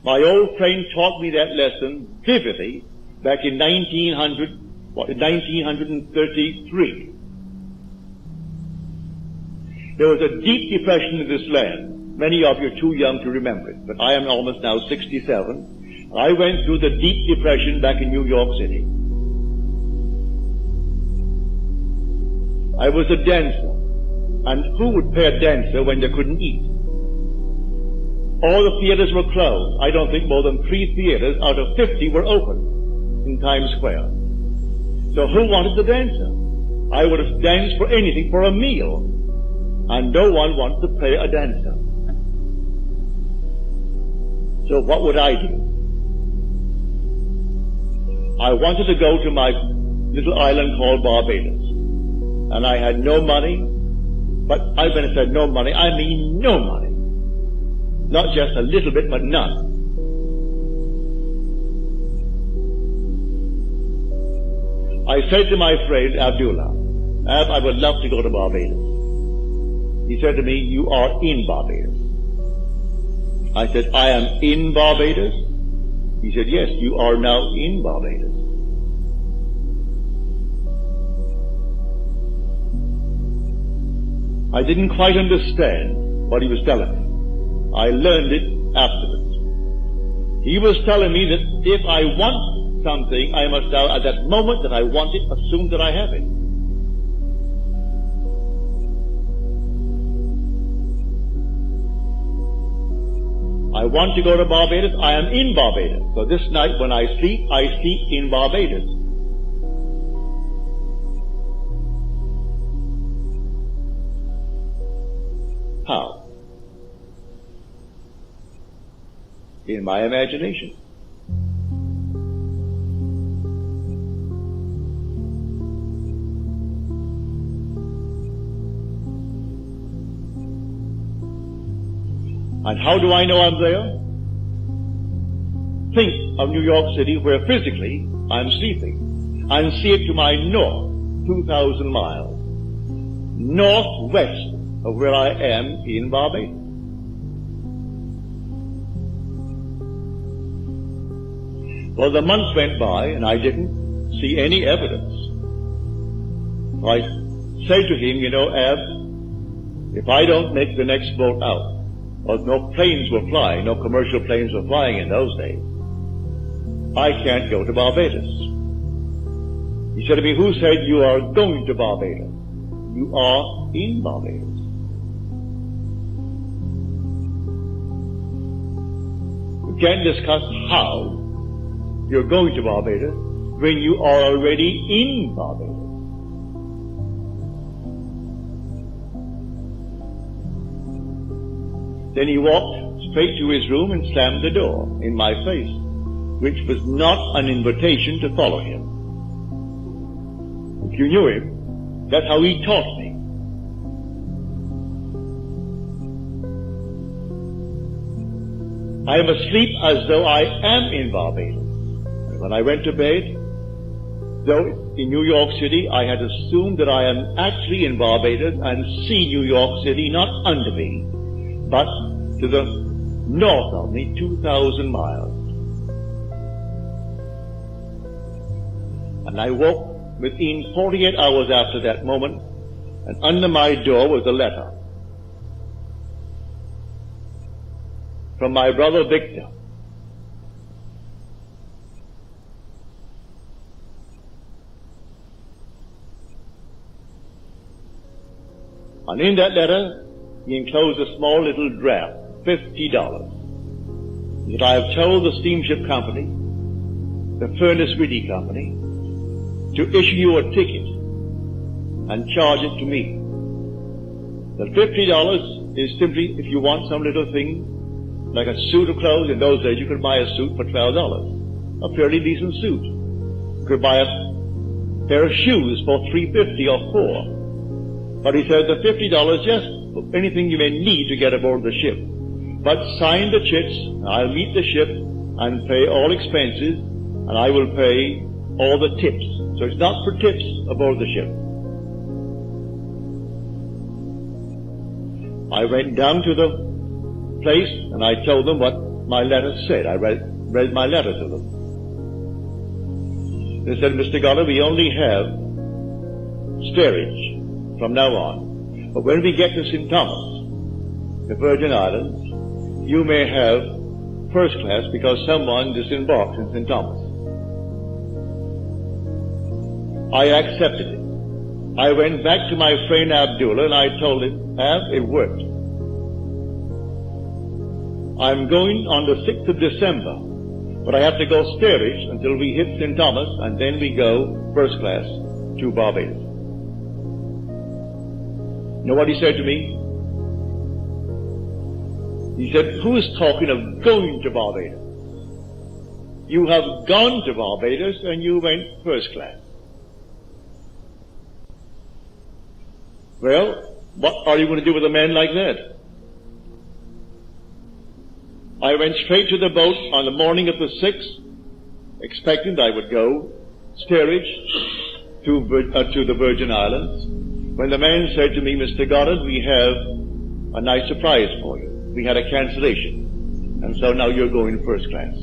My old friend taught me that lesson vividly back in 1933. There was a deep depression in this land. Many of you are too young to remember it, but I am almost now 67. I went through the deep depression back in New York City. I was a dancer, and who would pay a dancer when they couldn't eat? All the theaters were closed. I don't think more than 3 theaters out of 50 were open in Times Square. So who wanted the dancer? I would have danced for anything, for a meal, and no one wanted to pay a dancer. So what would I do? I wanted to go to my little island called Barbados, and I had no money, but when I said no money, I mean no money. Not just a little bit, but none. I said to my friend Abdullah, Ab, I would love to go to Barbados. He said to me, you are in Barbados. I said, I am in Barbados? He said, yes, you are now in Barbados. I didn't quite understand what he was telling me. I learned it afterwards. He was telling me that if I want something, I must now, at that moment that I want it, assume that I have it. I want to go to Barbados. I am in Barbados. So this night when I sleep in Barbados. How? In my imagination. And how do I know I'm there? Think of New York City, where physically I'm sleeping, and see it to my north, 2,000 miles, northwest of where I am in Barbados. Well, the months went by, and I didn't see any evidence. I said to him, you know, Ab, if I don't make the next boat out, well, no planes were flying, no commercial planes were flying in those days, I can't go to Barbados. He said to me, who said you are going to Barbados? You are in Barbados. We can't discuss how you're going to Barbados when you are already in Barbados. Then he walked straight to his room and slammed the door in my face, which was not an invitation to follow him. If you knew him, that's how he taught me. I am asleep as though I am in Barbados. And when I went to bed, though in New York City, I had assumed that I am actually in Barbados and see New York City not under me, but to the north of me, 2,000 miles. And I woke within 48 hours after that moment, and under my door was a letter from my brother Victor. And in that letter, he enclosed a small little draft, $50, that I have told the steamship company, the Furnace Riddy Company, to issue you a ticket and charge it to me. The $50 is simply if you want some little thing, like a suit of clothes. In those days you could buy a suit for $12, a fairly decent suit. You could buy a pair of shoes for $3.50 or $4. But he said the $50 just anything you may need to get aboard the ship. But sign the chits, I'll meet the ship and pay all expenses, and I will pay all the tips. So it's not for tips aboard the ship. I went down to the place and I told them what my letter said. I read my letter to them. They said, Mr. Goddard, we only have steerage from now on. But when we get to St. Thomas, the Virgin Islands, you may have first class because someone disembarked in St. Thomas. I accepted it. I went back to my friend Abdullah and I told him, it worked. I'm going on the 6th of December, but I have to go steerage until we hit St. Thomas, and then we go first class to Barbados. You know what he said to me? He said, who is talking of going to Barbados? You have gone to Barbados and you went first class. Well, what are you going to do with a man like that? I went straight to the boat on the morning of the 6th, expecting I would go steerage to the Virgin Islands, when the man said to me, Mr. Goddard, we have a nice surprise for you. We had a cancellation, and so now you're going first class.